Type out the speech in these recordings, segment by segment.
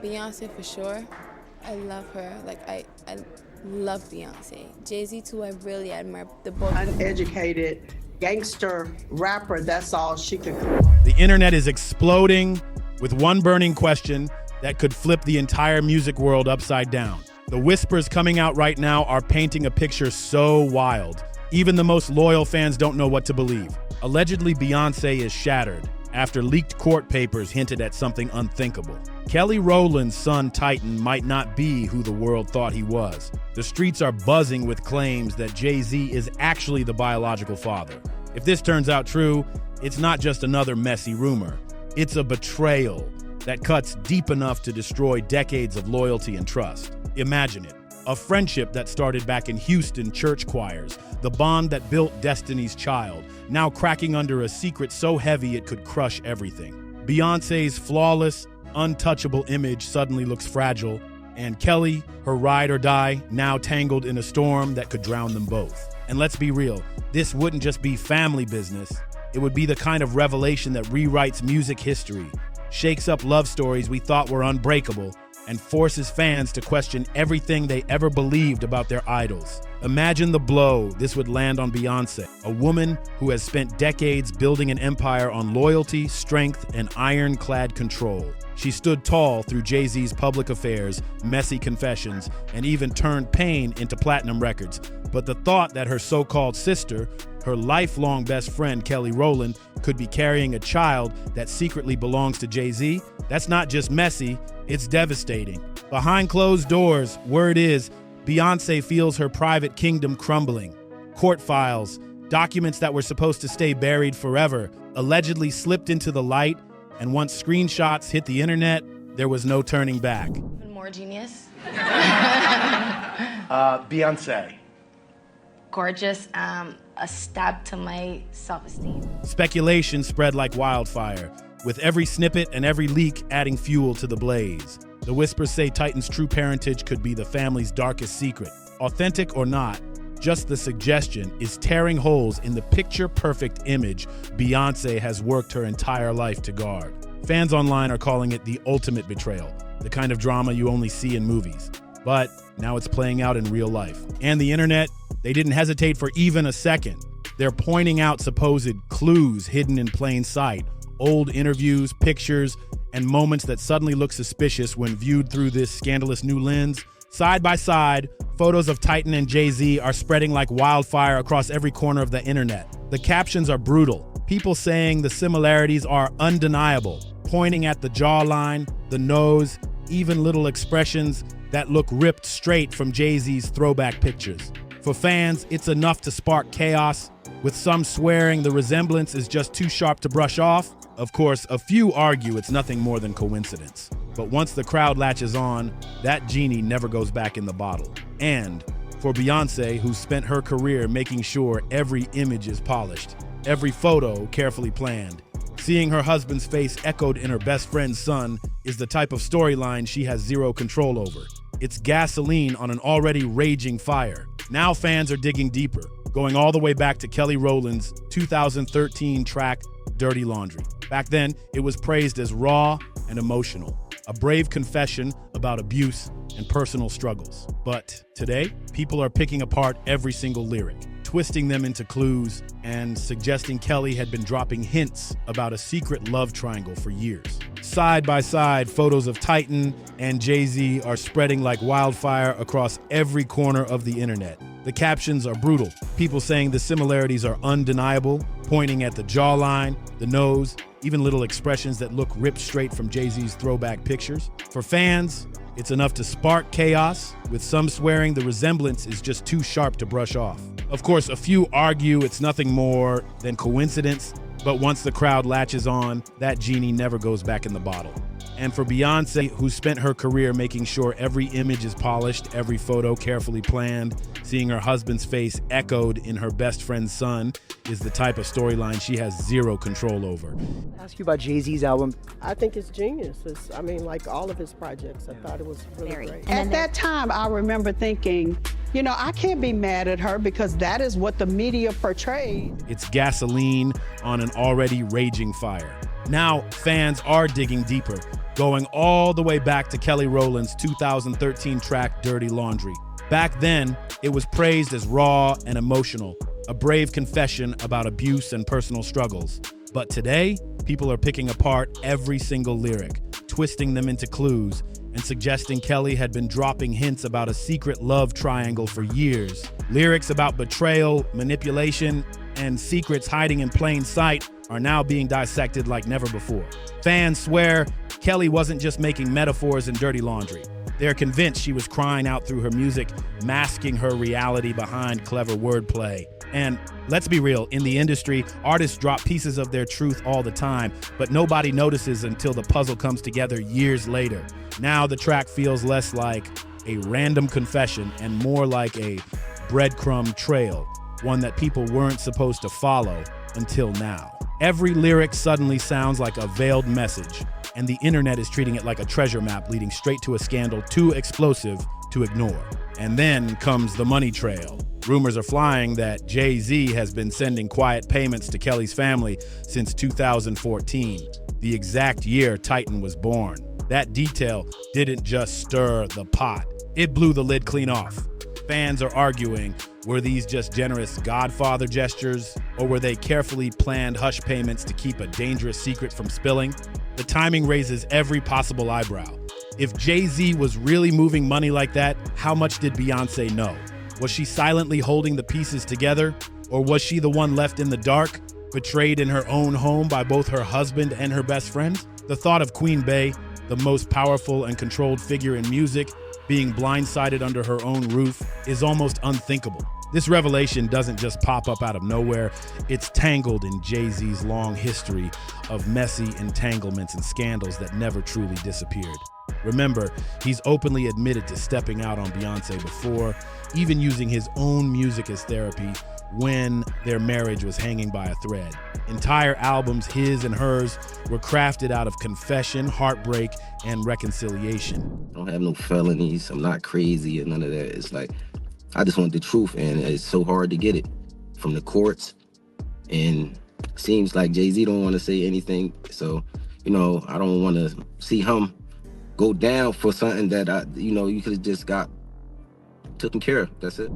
Beyonce for sure. I love her. Like, I love Beyonce. Jay-Z too, I really admire the both. Uneducated gangster rapper, that's all she could do. The internet is exploding with one burning question that could flip the entire music world upside down. The whispers coming out right now are painting a picture so wild. Even the most loyal fans don't know what to believe. Allegedly, Beyonce is shattered after leaked court papers hinted at something unthinkable. Kelly Rowland's son Titan might not be who the world thought he was. The streets are buzzing with claims that Jay-Z is actually the biological father. If this turns out true, it's not just another messy rumor. It's a betrayal that cuts deep enough to destroy decades of loyalty and trust. Imagine it. A friendship that started back in Houston church choirs, the bond that built Destiny's Child, now cracking under a secret so heavy it could crush everything. Beyonce's flawless, untouchable image suddenly looks fragile, and Kelly, her ride or die, now tangled in a storm that could drown them both. And let's be real, this wouldn't just be family business. It would be the kind of revelation that rewrites music history, shakes up love stories we thought were unbreakable, and forces fans to question everything they ever believed about their idols. Imagine the blow this would land on Beyonce, a woman who has spent decades building an empire on loyalty, strength, and ironclad control. She stood tall through Jay-Z's public affairs, messy confessions, and even turned pain into platinum records. But the thought that her so-called sister, her lifelong best friend Kelly Rowland, could be carrying a child that secretly belongs to Jay-Z, that's not just messy, it's devastating. Behind closed doors, word is, Beyonce feels her private kingdom crumbling. Court files, documents that were supposed to stay buried forever, allegedly slipped into the light, and once screenshots hit the internet, there was no turning back. More genius. Beyonce. Gorgeous. A stab to my self-esteem. Speculation spread like wildfire, with every snippet and every leak adding fuel to the blaze. The whispers say Titan's true parentage could be the family's darkest secret. Authentic or not, just the suggestion is tearing holes in the picture-perfect image Beyonce has worked her entire life to guard. Fans online are calling it the ultimate betrayal, the kind of drama you only see in movies. But now it's playing out in real life. And the internet, they didn't hesitate for even a second. They're pointing out supposed clues hidden in plain sight, old interviews, pictures, and moments that suddenly look suspicious when viewed through this scandalous new lens. Side by side, photos of Titan and Jay-Z are spreading like wildfire across every corner of the internet. The captions are brutal. People saying the similarities are undeniable, pointing at the jawline, the nose, even little expressions that look ripped straight from Jay-Z's throwback pictures. For fans, it's enough to spark chaos, with some swearing the resemblance is just too sharp to brush off. Of course, a few argue it's nothing more than coincidence. But once the crowd latches on, that genie never goes back in the bottle. And for Beyonce, who spent her career making sure every image is polished, every photo carefully planned, seeing her husband's face echoed in her best friend's son is the type of storyline she has zero control over. It's gasoline on an already raging fire. Now fans are digging deeper, going all the way back to Kelly Rowland's 2013 track, Dirty Laundry. Back then, it was praised as raw and emotional, a brave confession about abuse and personal struggles. But today, people are picking apart every single lyric, twisting them into clues, and suggesting Kelly had been dropping hints about a secret love triangle for years. Side by side, photos of Titan and Jay-Z are spreading like wildfire across every corner of the internet. The captions are brutal, people saying the similarities are undeniable, pointing at the jawline, the nose, even little expressions that look ripped straight from Jay-Z's throwback pictures. For fans, it's enough to spark chaos, with some swearing the resemblance is just too sharp to brush off. Of course, a few argue it's nothing more than coincidence, but once the crowd latches on, that genie never goes back in the bottle. And for Beyonce, who spent her career making sure every image is polished, every photo carefully planned, seeing her husband's face echoed in her best friend's son is the type of storyline she has zero control over. I'll ask you about Jay-Z's album. I think it's genius. Like all of his projects, I thought it was really great. And At that time, I remember thinking, I can't be mad at her because that is what the media portrayed. It's gasoline on an already raging fire. Now, fans are digging deeper, going all the way back to Kelly Rowland's 2013 track Dirty Laundry. Back then, it was praised as raw and emotional, a brave confession about abuse and personal struggles. But today, people are picking apart every single lyric, twisting them into clues, and suggesting Kelly had been dropping hints about a secret love triangle for years. Lyrics about betrayal, manipulation, and secrets hiding in plain sight are now being dissected like never before. Fans swear Kelly wasn't just making metaphors in Dirty Laundry. They're convinced she was crying out through her music, masking her reality behind clever wordplay. And let's be real, in the industry, artists drop pieces of their truth all the time, but nobody notices until the puzzle comes together years later. Now the track feels less like a random confession and more like a breadcrumb trail, one that people weren't supposed to follow until now. Every lyric suddenly sounds like a veiled message, and the internet is treating it like a treasure map leading straight to a scandal too explosive to ignore. And then comes the money trail. Rumors are flying that Jay-Z has been sending quiet payments to Kelly's family since 2014, the exact year Titan was born. That detail didn't just stir the pot, it blew the lid clean off. Fans are arguing, were these just generous Godfather gestures, or were they carefully planned hush payments to keep a dangerous secret from spilling? The timing raises every possible eyebrow. If Jay-Z was really moving money like that, how much did Beyonce know? Was she silently holding the pieces together, or was she the one left in the dark, betrayed in her own home by both her husband and her best friend? The thought of Queen Bey, the most powerful and controlled figure in music, being blindsided under her own roof is almost unthinkable. This revelation doesn't just pop up out of nowhere, it's tangled in Jay-Z's long history of messy entanglements and scandals that never truly disappeared. Remember, he's openly admitted to stepping out on Beyonce before, even using his own music as therapy when their marriage was hanging by a thread. Entire albums, his and hers, were crafted out of confession, heartbreak, and reconciliation. I don't have no felonies. I'm not crazy or none of that. It's like, I just want the truth, and it's so hard to get it from the courts. And it seems like Jay-Z don't want to say anything. So, I don't want to see him go down for something that, you could have just got taken care of. That's it.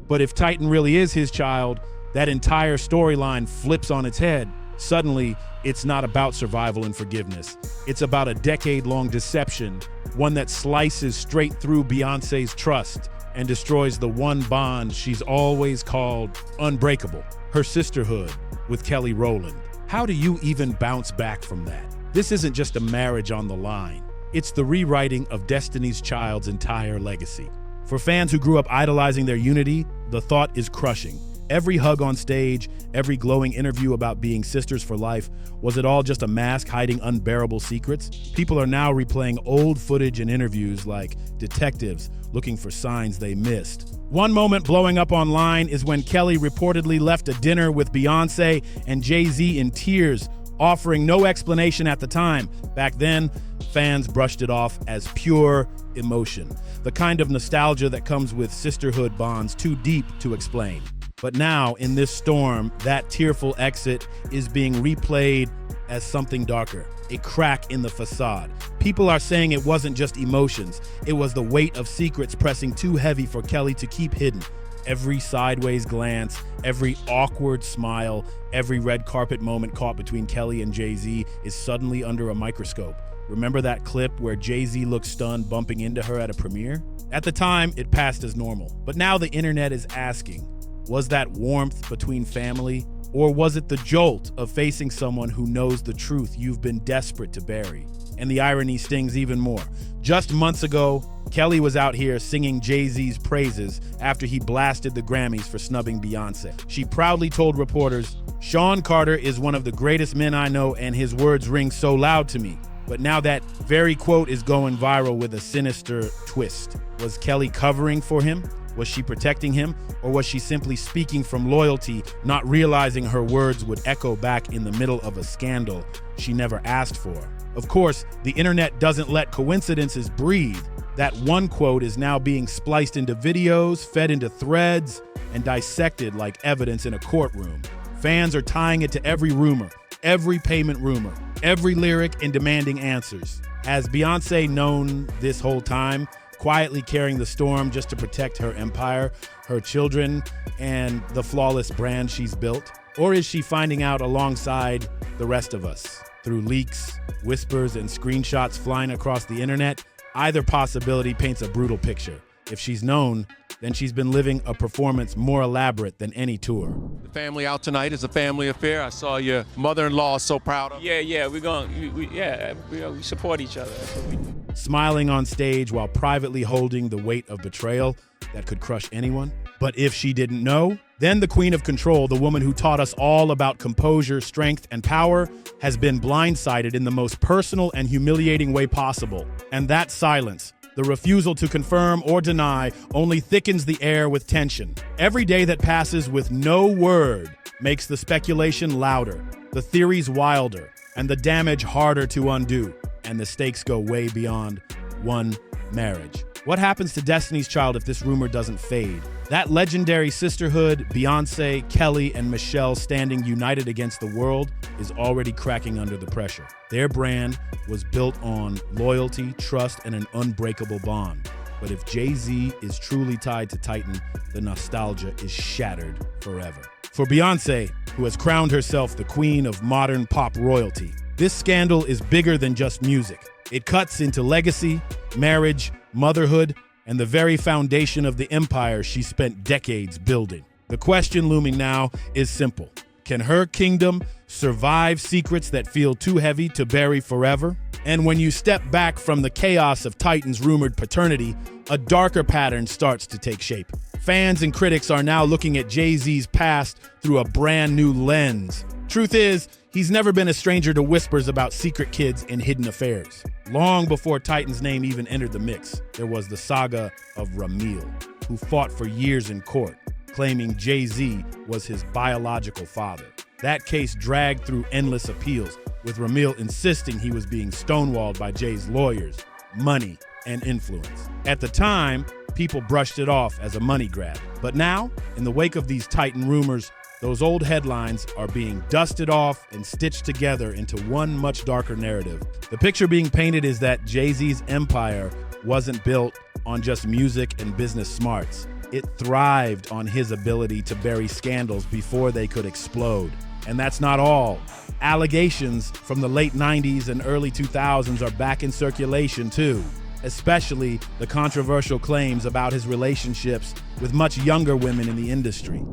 But if Titan really is his child, that entire storyline flips on its head. Suddenly, it's not about survival and forgiveness. It's about a decade-long deception, one that slices straight through Beyonce's trust and destroys the one bond she's always called unbreakable, her sisterhood with Kelly Rowland. How do you even bounce back from that? This isn't just a marriage on the line. It's the rewriting of Destiny's Child's entire legacy. For fans who grew up idolizing their unity, the thought is crushing. Every hug on stage, every glowing interview about being sisters for life, was it all just a mask hiding unbearable secrets? People are now replaying old footage and interviews like detectives looking for signs they missed. One moment blowing up online is when Kelly reportedly left a dinner with Beyonce and Jay-Z in tears, offering no explanation at the time. Back then, fans brushed it off as pure emotion, the kind of nostalgia that comes with sisterhood bonds too deep to explain. But now, in this storm, that tearful exit is being replayed as something darker, a crack in the facade. People are saying it wasn't just emotions, it was the weight of secrets pressing too heavy for Kelly to keep hidden. Every sideways glance, every awkward smile, every red carpet moment caught between Kelly and Jay-Z is suddenly under a microscope. Remember that clip where Jay-Z looked stunned bumping into her at a premiere? At the time, it passed as normal. But now the internet is asking, was that warmth between family? Or was it the jolt of facing someone who knows the truth you've been desperate to bury? And the irony stings even more. Just months ago, Kelly was out here singing Jay-Z's praises after he blasted the Grammys for snubbing Beyonce. She proudly told reporters, "Sean Carter is one of the greatest men I know, and his words ring so loud to me." But now that very quote is going viral with a sinister twist. Was Kelly covering for him? Was she protecting him? Or was she simply speaking from loyalty, not realizing her words would echo back in the middle of a scandal she never asked for? Of course, the internet doesn't let coincidences breathe. That one quote is now being spliced into videos, fed into threads, and dissected like evidence in a courtroom. Fans are tying it to every rumor, every payment rumor, every lyric, and demanding answers. Has Beyonce known this whole time, quietly carrying the storm just to protect her empire, her children, and the flawless brand she's built? Or is she finding out alongside the rest of us through leaks, whispers, and screenshots flying across the internet? Either possibility paints a brutal picture. If she's known, then she's been living a performance more elaborate than any tour. The family out tonight is a family affair. I saw your mother-in-law so proud of. Yeah, we support each other. That's what we do. Smiling on stage while privately holding the weight of betrayal that could crush anyone. But if she didn't know, then the queen of control, the woman who taught us all about composure, strength, and power, has been blindsided in the most personal and humiliating way possible. And that silence, the refusal to confirm or deny, only thickens the air with tension. Every day that passes with no word makes the speculation louder, the theories wilder, and the damage harder to undo. And the stakes go way beyond one marriage. What happens to Destiny's Child if this rumor doesn't fade? That legendary sisterhood, Beyonce, Kelly, and Michelle standing united against the world, is already cracking under the pressure. Their brand was built on loyalty, trust, and an unbreakable bond. But if Jay-Z is truly tied to Titan, the nostalgia is shattered forever. For Beyonce, who has crowned herself the queen of modern pop royalty, this scandal is bigger than just music. It cuts into legacy, marriage, motherhood, and the very foundation of the empire she spent decades building. The question looming now is simple. Can her kingdom survive secrets that feel too heavy to bury forever? And when you step back from the chaos of Titan's rumored paternity, a darker pattern starts to take shape. Fans and critics are now looking at Jay-Z's past through a brand new lens. Truth is, he's never been a stranger to whispers about secret kids and hidden affairs. Long before Titan's name even entered the mix, there was the saga of Ramil, who fought for years in court, claiming Jay-Z was his biological father. That case dragged through endless appeals, with Ramil insisting he was being stonewalled by Jay's lawyers, money, and influence. At the time, people brushed it off as a money grab. But now, in the wake of these Titan rumors, those old headlines are being dusted off and stitched together into one much darker narrative. The picture being painted is that Jay-Z's empire wasn't built on just music and business smarts. It thrived on his ability to bury scandals before they could explode. And that's not all. Allegations from the late 90s and early 2000s are back in circulation too, especially the controversial claims about his relationships with much younger women in the industry.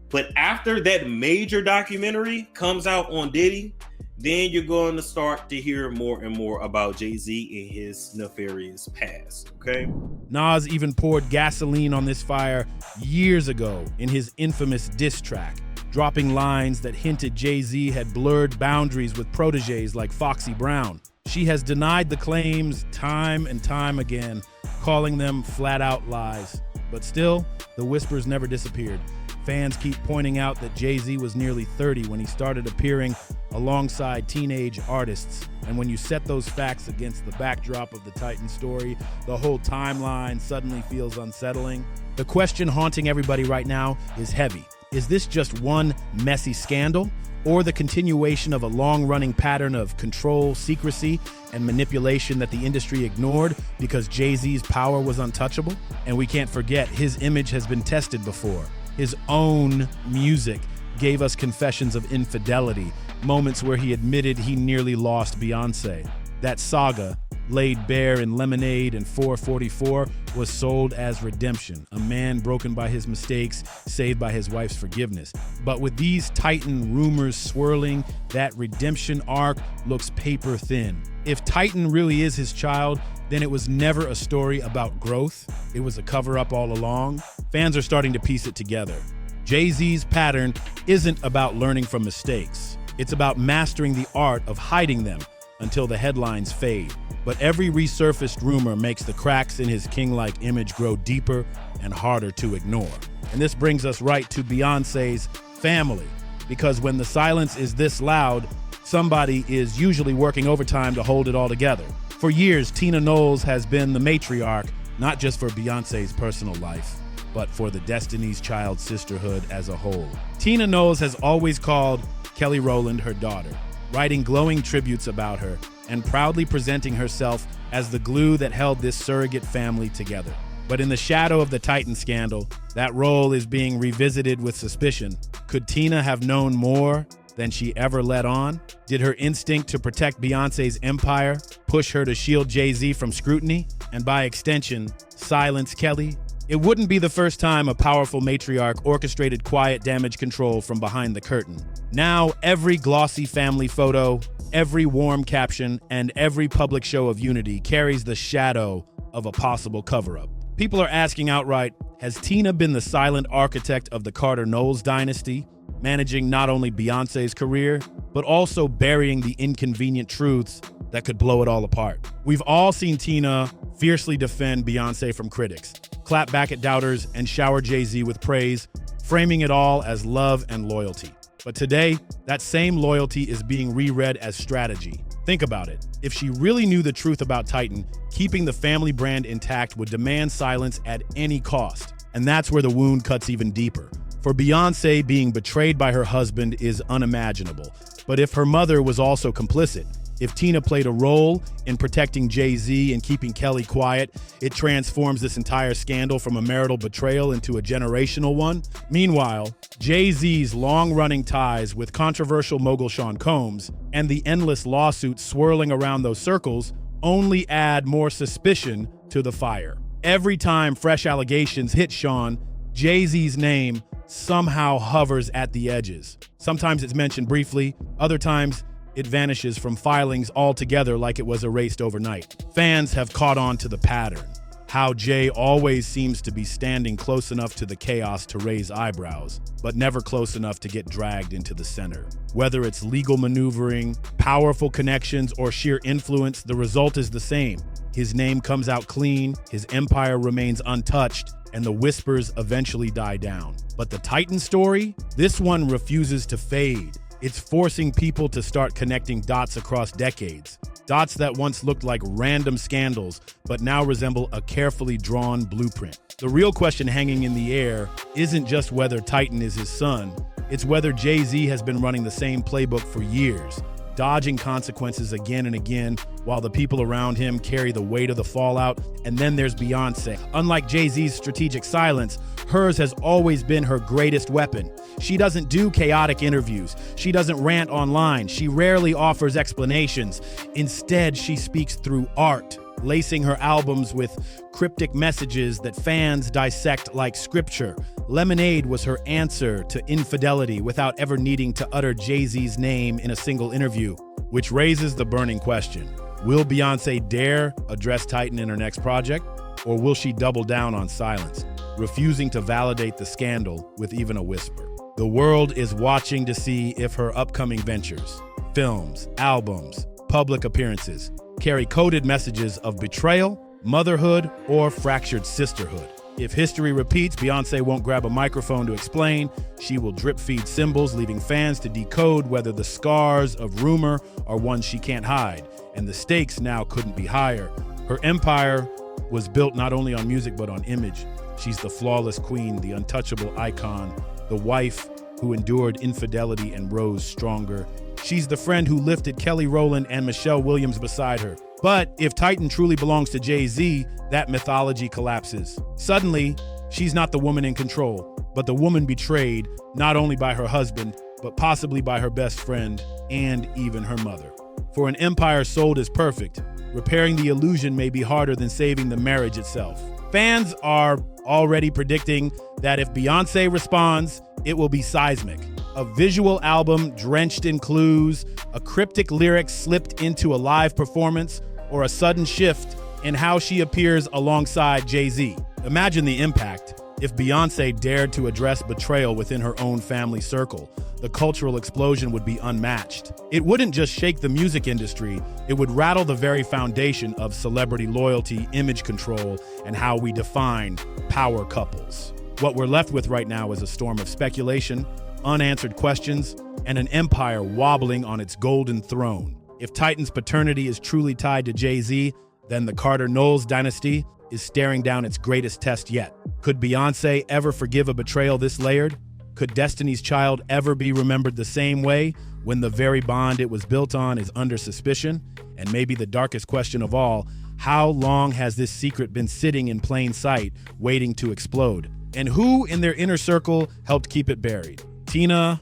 But after that major documentary comes out on Diddy, then you're going to start to hear more and more about Jay-Z and his nefarious past, okay? Nas even poured gasoline on this fire years ago in his infamous diss track, dropping lines that hinted Jay-Z had blurred boundaries with proteges like Foxy Brown. She has denied the claims time and time again, calling them flat-out lies. But still, the whispers never disappeared. Fans keep pointing out that Jay-Z was nearly 30 when he started appearing alongside teenage artists. And when you set those facts against the backdrop of the Titan story, the whole timeline suddenly feels unsettling. The question haunting everybody right now is heavy. Is this just one messy scandal, or the continuation of a long-running pattern of control, secrecy, and manipulation that the industry ignored because Jay-Z's power was untouchable? And we can't forget, his image has been tested before. His own music gave us confessions of infidelity, moments where he admitted he nearly lost Beyonce. That saga, laid bare in Lemonade and 444, was sold as redemption, a man broken by his mistakes, saved by his wife's forgiveness. But with these Titan rumors swirling, that redemption arc looks paper thin. If Titan really is his child, then it was never a story about growth. It was a cover-up all along. Fans are starting to piece it together. Jay-Z's pattern isn't about learning from mistakes. It's about mastering the art of hiding them until the headlines fade. But every resurfaced rumor makes the cracks in his king-like image grow deeper and harder to ignore. And this brings us right to Beyonce's family, because when the silence is this loud, somebody is usually working overtime to hold it all together. For years, Tina Knowles has been the matriarch, not just for Beyonce's personal life, but for the Destiny's Child sisterhood as a whole. Tina Knowles has always called Kelly Rowland her daughter, writing glowing tributes about her, and proudly presenting herself as the glue that held this surrogate family together. But in the shadow of the Titan scandal, that role is being revisited with suspicion. Could Tina have known more than she ever let on? Did her instinct to protect Beyonce's empire push her to shield Jay-Z from scrutiny, and by extension, silence Kelly? It wouldn't be the first time a powerful matriarch orchestrated quiet damage control from behind the curtain. Now, every glossy family photo, every warm caption, and every public show of unity carries the shadow of a possible cover-up. People are asking outright, has Tina been the silent architect of the Carter-Knowles dynasty, managing not only Beyonce's career, but also burying the inconvenient truths that could blow it all apart? We've all seen Tina fiercely defend Beyonce from critics, clap back at doubters, and shower Jay-Z with praise, framing it all as love and loyalty. But today, that same loyalty is being reread as strategy. Think about it. If she really knew the truth about Titan, keeping the family brand intact would demand silence at any cost. And that's where the wound cuts even deeper. For Beyonce, being betrayed by her husband is unimaginable. But if her mother was also complicit, if Tina played a role in protecting Jay-Z and keeping Kelly quiet, it transforms this entire scandal from a marital betrayal into a generational one. Meanwhile, Jay-Z's long-running ties with controversial mogul Sean Combs and the endless lawsuits swirling around those circles only add more suspicion to the fire. Every time fresh allegations hit Sean, Jay-Z's name somehow hovers at the edges. Sometimes it's mentioned briefly, other times it vanishes from filings altogether like it was erased overnight. Fans have caught on to the pattern, how Jay always seems to be standing close enough to the chaos to raise eyebrows, but never close enough to get dragged into the center. Whether it's legal maneuvering, powerful connections, or sheer influence, the result is the same. His name comes out clean, his empire remains untouched, and the whispers eventually die down. But the Titan story? This one refuses to fade. It's forcing people to start connecting dots across decades. Dots that once looked like random scandals, but now resemble a carefully drawn blueprint. The real question hanging in the air isn't just whether Titan is his son, it's whether Jay-Z has been running the same playbook for years, dodging consequences again and again, while the people around him carry the weight of the fallout. And then there's Beyonce. Unlike Jay-Z's strategic silence, hers has always been her greatest weapon. She doesn't do chaotic interviews. She doesn't rant online. She rarely offers explanations. Instead, she speaks through art, lacing her albums with cryptic messages that fans dissect like scripture. Lemonade was her answer to infidelity without ever needing to utter Jay-Z's name in a single interview, which raises the burning question. Will Beyonce dare address Titan in her next project, or will she double down on silence, refusing to validate the scandal with even a whisper? The world is watching to see if her upcoming ventures, films, albums, public appearances, carry coded messages of betrayal, motherhood, or fractured sisterhood. If history repeats, Beyonce won't grab a microphone to explain. She will drip-feed symbols, leaving fans to decode whether the scars of rumor are ones she can't hide. And the stakes now couldn't be higher. Her empire was built not only on music, but on image. She's the flawless queen, the untouchable icon, the wife who endured infidelity and rose stronger. She's the friend who lifted Kelly Rowland and Michelle Williams beside her. But if Titan truly belongs to Jay-Z, that mythology collapses. Suddenly, she's not the woman in control, but the woman betrayed not only by her husband, but possibly by her best friend and even her mother. For an empire sold as perfect, repairing the illusion may be harder than saving the marriage itself. Fans are already predicting that if Beyonce responds, it will be seismic. A visual album drenched in clues, a cryptic lyric slipped into a live performance, or a sudden shift in how she appears alongside Jay-Z. Imagine the impact if Beyonce dared to address betrayal within her own family circle. The cultural explosion would be unmatched. It wouldn't just shake the music industry, it would rattle the very foundation of celebrity loyalty, image control, and how we define power couples. What we're left with right now is a storm of speculation, unanswered questions, and an empire wobbling on its golden throne. If Titan's paternity is truly tied to Jay-Z, then the Carter-Knowles dynasty is staring down its greatest test yet. Could Beyonce ever forgive a betrayal this layered? Could Destiny's Child ever be remembered the same way when the very bond it was built on is under suspicion? And maybe the darkest question of all, how long has this secret been sitting in plain sight, waiting to explode? And who in their inner circle helped keep it buried? Tina,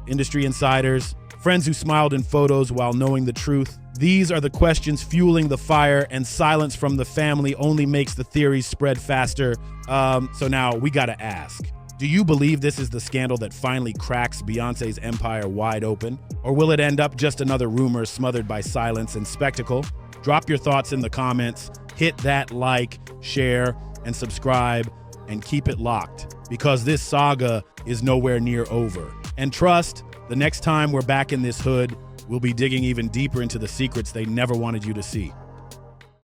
industry insiders, friends who smiled in photos while knowing the truth. These are the questions fueling the fire, and silence from the family only makes the theories spread faster. So now we gotta ask, do you believe this is the scandal that finally cracks Beyonce's empire wide open? Or will it end up just another rumor smothered by silence and spectacle? Drop your thoughts in the comments, hit that like, share, and subscribe, and keep it locked, because this saga is nowhere near over. And trust, the next time we're back in this hood, we'll be digging even deeper into the secrets they never wanted you to see.